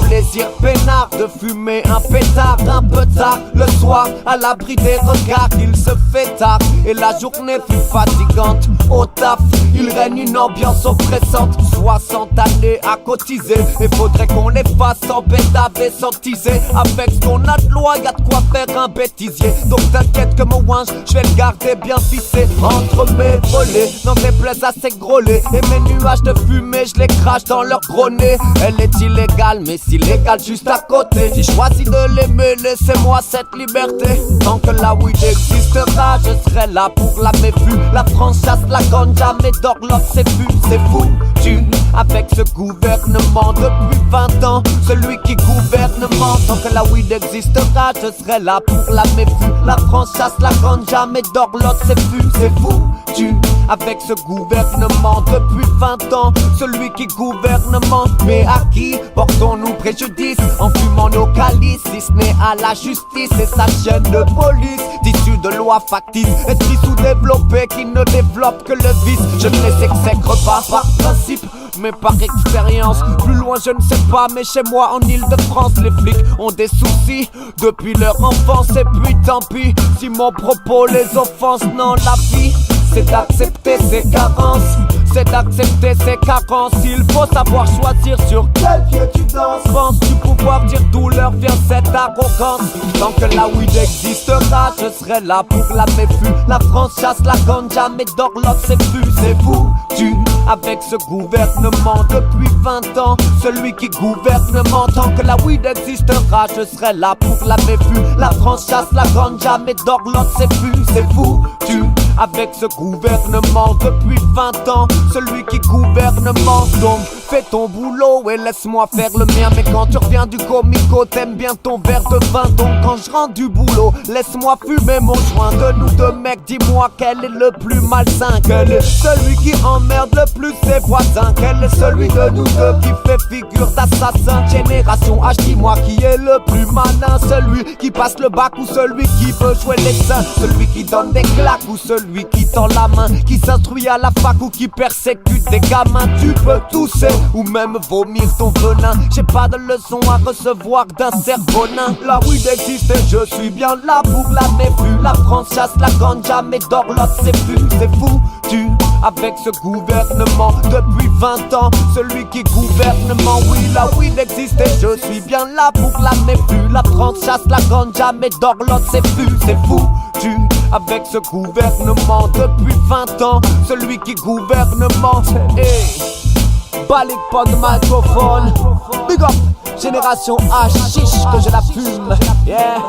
Plaisir peinard de fumer un pétard un peu tard le soir, à l'abri des regards. Il se fait tard et la journée fut fatigante. Au taf, il règne une ambiance oppressante. 60 années à cotiser, et faudrait qu'on les fasse en bédave sans teaser. Avec ce qu'on a de loi, y'a de quoi faire un bêtisier. Donc t'inquiète que mon winch, je vais le garder bien fissé entre mes volets, dans des plaies assez grôlées. Et mes nuages de fumée, je les crache dans leur gros nez. Elle est illégale, mais si légale juste à côté. J'ai choisi de l'aimer, laissez-moi cette liberté. Tant que la weed existera, je serai là pour la méfu. La France chasse la ganja, mais Dorloff c'est fu, c'est fou. Avec ce gouvernement depuis 20 ans, celui qui gouvernement. Tant que la weed existera, je serai là pour la méfu. La France chasse la ganja, mais Dorloff c'est fu, c'est fou. Avec ce gouvernement depuis 20 ans, celui qui gouvernement. Mais à qui portons-nous préjudice en fumant nos calices, si ce n'est à la justice et sa chaîne de police, tissu de lois factices, esprit sous-développé qui ne développe que le vice. Je ne les exècre pas par principe, mais par expérience. Plus loin je ne sais pas, mais chez moi en Ile-de-France, les flics ont des soucis depuis leur enfance. Et puis tant pis si mon propos les offense. Non, la vie c'est d'accepter ses carences, c'est d'accepter ses carences. Il faut savoir choisir sur quel pied tu danses. Penses-tu pouvoir dire d'où leur vient cette arrogance? Tant que la weed existera, je serai là pour la méfu. La France chasse la ganja, mais Dorloff c'est fu, c'est fou. Avec ce gouvernement depuis 20 ans, celui qui gouvernement. Tant que la weed existera, je serai là pour la méfu. La France chasse la ganja, mais Dorloff c'est fu, c'est fou. Avec ce gouvernement depuis 20 ans, celui qui gouvernement. Donc fais ton boulot et laisse-moi faire le mien. Mais quand tu reviens du comico, t'aimes bien ton verre de vin. Donc quand je rentre du boulot, laisse-moi fumer mon joint. De nous deux mecs, dis-moi quel est le plus malsain. Quel est celui qui emmerde le plus ses voisins? Quel est celui de nous deux qui fait figure d'assassin? Génération H, dis-moi qui est le plus malin. Celui qui passe le bac ou celui qui veut jouer les seins? Celui qui donne des claques ou celui qui tend la main, qui s'instruit à la fac ou qui persécute des gamins? Tu peux tousser ou même vomir ton venin. J'ai pas de leçon à recevoir d'un cerveau-nain. La weed existe et je suis bien là pour la méfu. La France chasse la ganja, mais Dorloff c'est fu, c'est fou. Avec ce gouvernement depuis 20 ans, celui qui gouvernement. Oui, la weed existe et je suis bien là pour la méfu. La France chasse la ganja, mais Dorloff c'est fu, c'est fou. Avec ce gouvernement depuis 20 ans, celui qui gouvernement. Hey, balik pas de microphone. Big up, génération H, chiche que je la fume. Yeah.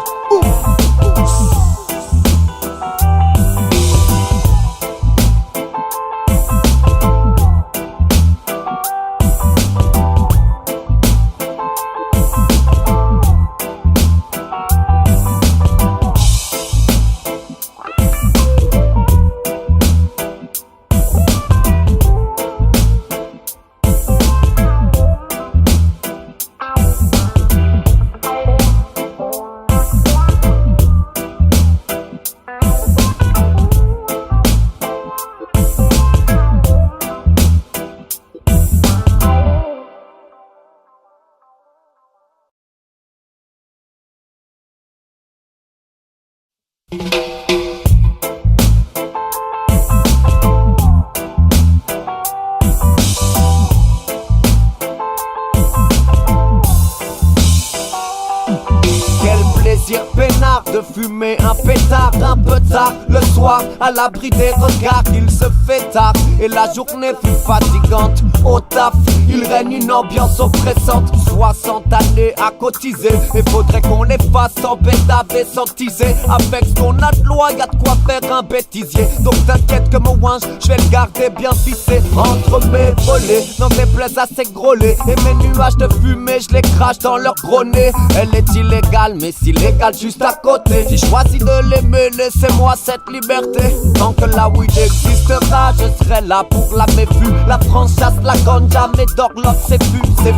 Plaisir peinard de fumer un pétard un peu tard le soir, à l'abri des regards. Il se fait tard et la journée fut fatigante. Au taf, il règne une ambiance oppressante. 60 années à cotiser, et faudrait qu'on les fasse en bédave sans teaser. Avec ce qu'on a de loi, y'a de quoi faire un bêtisier. Donc t'inquiète que mon winch, je vais le garder bien fissé entre mes volets, dans des plaies assez grôlées. Et mes nuages de fumée, je les crache dans leur gros nez. Elle est illégale, mais si légale juste à côté. J'ai choisi de l'aimer, laissez-moi cette liberté. Tant que la weed existera, je serai là pour la méfu. La France chasse la ganja, mais dorlote, c'est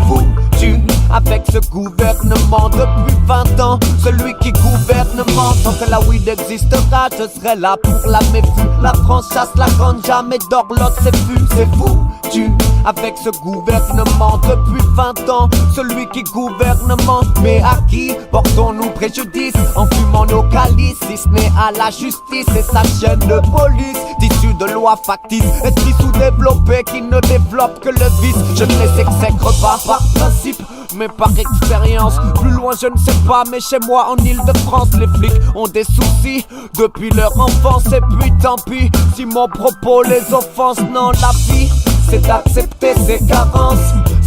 foutu. Avec ce gouvernement depuis 20 ans, celui qui gouverne ment. Tant que la weed existera, je serai là pour la méfue. La France chasse la ganja, mais dorlote, c'est foutu. Avec ce gouvernement depuis 20 ans, celui qui gouverne ment. Mais à qui portons-nous préjudice en fumant nos calices? Si ce n'est à la justice et sa chaîne de police, tissu de lois factices, esprit sous-développé qui ne développe que le vice. Je ne les exècre pas par principe, mais par expérience. Plus loin je ne sais pas, mais chez moi en Ile-de-France, les flics ont des soucis depuis leur enfance. Et puis tant pis si mon propos les offense. Non, la vie c'est d'accepter ses carences,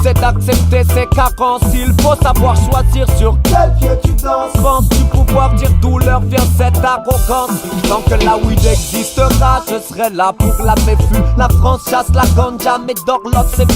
c'est d'accepter ses carences. Il faut savoir choisir sur quel pied tu danses. Penses-tu pouvoir dire d'où leur vient cette arrogance? Tant que la weed existera, je serai là pour la méfue. La France chasse la ganja, mais dorlote, c'est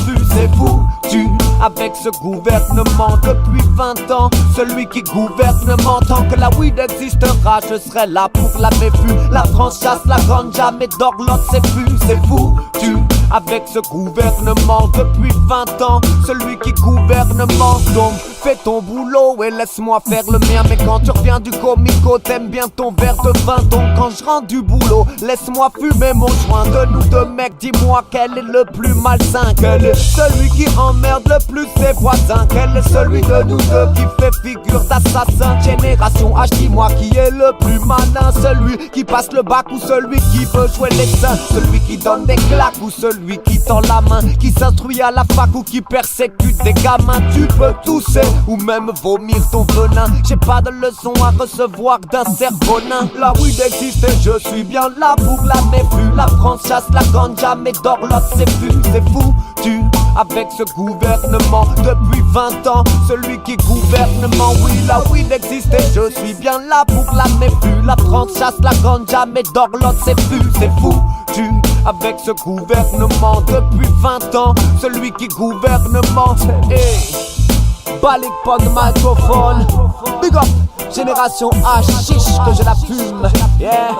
foutu. Avec ce gouvernement depuis 20 ans, celui qui gouverne ment. Tant que la weed existera, je serai là pour la méfue. La France chasse la ganja, mais dorlote, c'est foutu. Avec ce gouvernement depuis 20 ans, celui qui gouverne ment. Donc fais ton boulot et laisse-moi faire le mien. Mais quand tu reviens du comico, t'aimes bien ton verre de vin. Donc quand je rentre du boulot, laisse-moi fumer mon joint. De nous deux mecs, dis-moi quel est le plus malsain. Quel est celui qui emmerde le plus ses voisins? Quel est celui de nous deux qui fait figure d'assassin? Génération H, dis-moi qui est le plus malin? Celui qui passe le bac ou celui qui veut jouer les seins? Celui qui donne des claques ou celui qui tend la main? Qui s'instruit à la fac ou qui persécute des gamins? Tu peux tousser ou même vomir ton venin. J'ai pas de leçon à recevoir d'un cerveau nain. La weed existe et je suis bien là pour la méfue. La France chasse la ganja, mais dorlote, c'est foutu. Avec ce gouvernement depuis 20 ans, celui qui gouverne ment. Oui, la weed existe et je suis bien là pour la méfue. La France chasse la ganja, mais dorlote, c'est foutu. Avec ce gouvernement depuis 20 ans, celui qui gouverne ment. Hey, balik pas de microphone. Big up, génération H, chiche que je la fume. Yeah.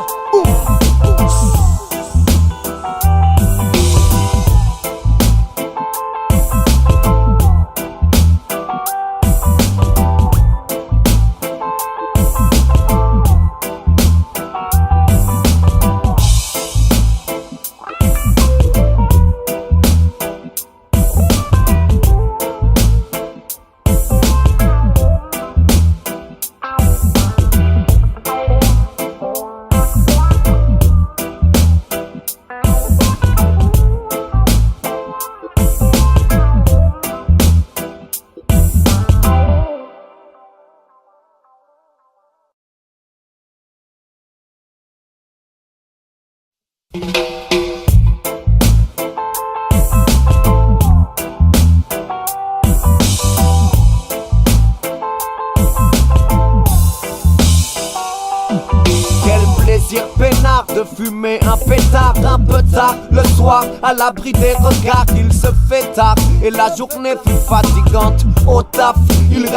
Peinard de fumer un pétard un peu tard le soir, à l'abri des regards. Il se fait tard et la journée fut fatigante. Au taf, il